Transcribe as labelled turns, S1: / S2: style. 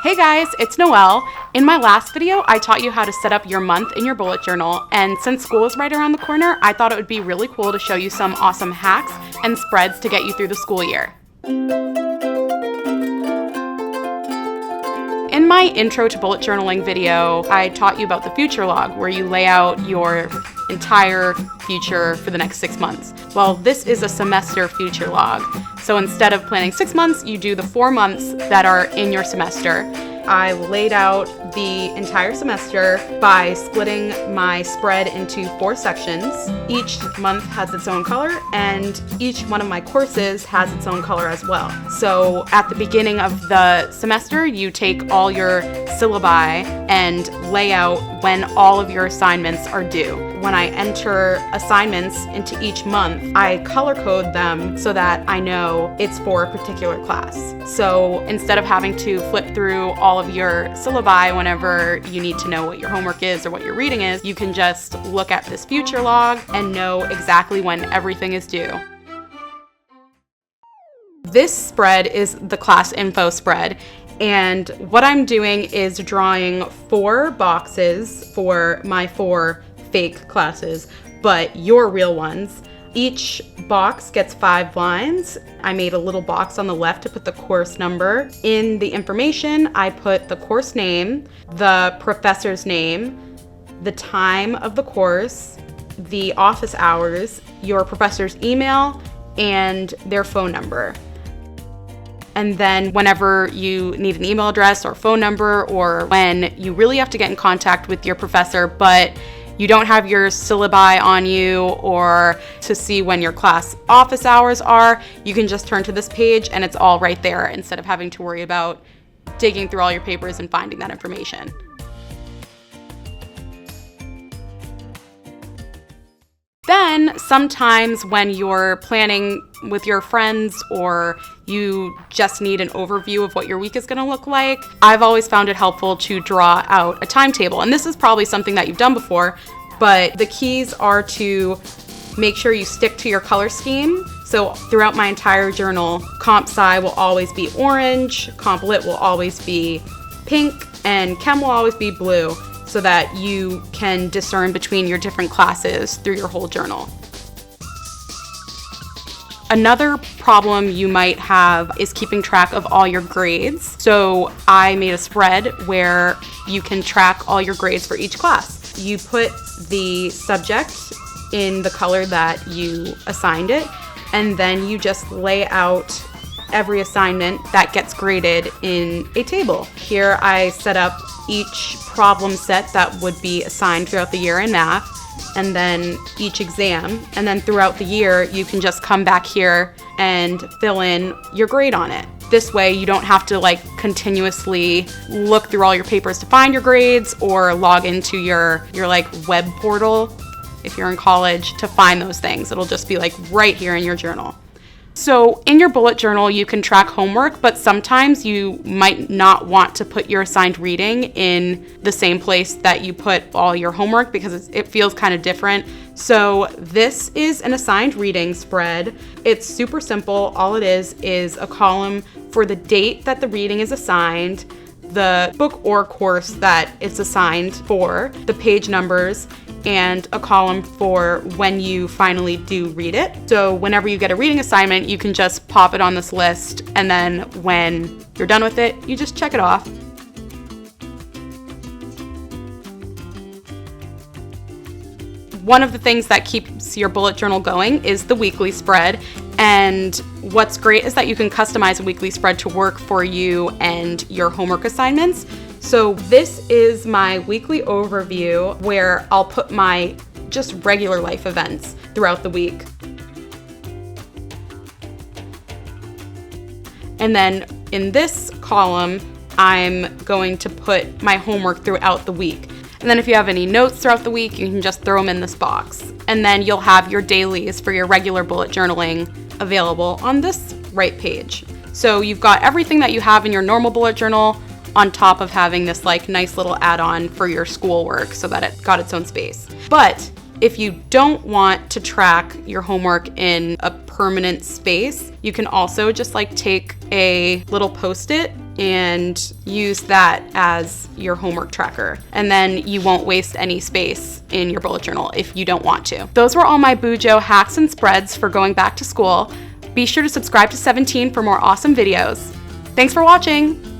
S1: Hey guys, it's Noelle. In my last video, I taught you how to set up your month in your bullet journal, and since school is right around the corner, I thought it would be really cool to show you some awesome hacks and spreads to get you through the school year. In my intro to bullet journaling video, I taught you about the future log, where you lay out your entire future for the next 6 months. Well, this is a semester future log. So instead of planning 6 months, you do the 4 months that are in your semester. I laid out the entire semester by splitting my spread into 4 sections. Each month has its own color, and each one of my courses has its own color as well. So at the beginning of the semester, you take all your syllabi and lay out when all of your assignments are due. When I enter assignments into each month, I color code them so that I know it's for a particular class. So instead of having to flip through all of your syllabi whenever you need to know what your homework is or what your reading is, you can just look at this future log and know exactly when everything is due. This spread is the class info spread, and what I'm doing is drawing 4 boxes for my 4 fake classes, but your real ones. Each box gets 5 lines. I made a little box on the left to put the course number. In the information, I put the course name, the professor's name, the time of the course, the office hours, your professor's email, and their phone number. And then whenever you need an email address or phone number, or when you really have to get in contact with your professor, but you don't have your syllabi on you, or to see when your class office hours are, you can just turn to this page and it's all right there instead of having to worry about digging through all your papers and finding that information. Then sometimes when you're planning with your friends, or you just need an overview of what your week is going to look like, I've always found it helpful to draw out a timetable. And this is probably something that you've done before, but the keys are to make sure you stick to your color scheme. So throughout my entire journal, Comp Sci will always be orange, Comp Lit will always be pink, and Chem will always be blue, so that you can discern between your different classes through your whole journal. Another problem you might have is keeping track of all your grades. So I made a spread where you can track all your grades for each class. You put the subject in the color that you assigned it, and then you just lay out every assignment that gets graded in a table. Here I set up each problem set that would be assigned throughout the year in math, and then each exam, and then throughout the year you can just come back here and fill in your grade on it. This way you don't have to continuously look through all your papers to find your grades, or log into your web portal if you're in college to find those things. It'll just be right here in your journal. So in your bullet journal, you can track homework, but sometimes you might not want to put your assigned reading in the same place that you put all your homework, because it feels kind of different. So this is an assigned reading spread. It's super simple. All it is a column for the date that the reading is assigned, the book or course that it's assigned for, the page numbers, and a column for when you finally do read it. So whenever you get a reading assignment, you can just pop it on this list, and then when you're done with it, you just check it off. One of the things that keeps your bullet journal going is the weekly spread. And what's great is that you can customize a weekly spread to work for you and your homework assignments. So this is my weekly overview, where I'll put my just regular life events throughout the week. And then in this column, I'm going to put my homework throughout the week. And then if you have any notes throughout the week, you can just throw them in this box. And then you'll have your dailies for your regular bullet journaling available on this right page. So you've got everything that you have in your normal bullet journal on top of having this nice little add-on for your schoolwork, so that it got its own space. But if you don't want to track your homework in a permanent space, you can also just take a little Post-it and use that as your homework tracker. And then you won't waste any space in your bullet journal if you don't want to. Those were all my Bujo hacks and spreads for going back to school. Be sure to subscribe to 17 for more awesome videos. Thanks for watching.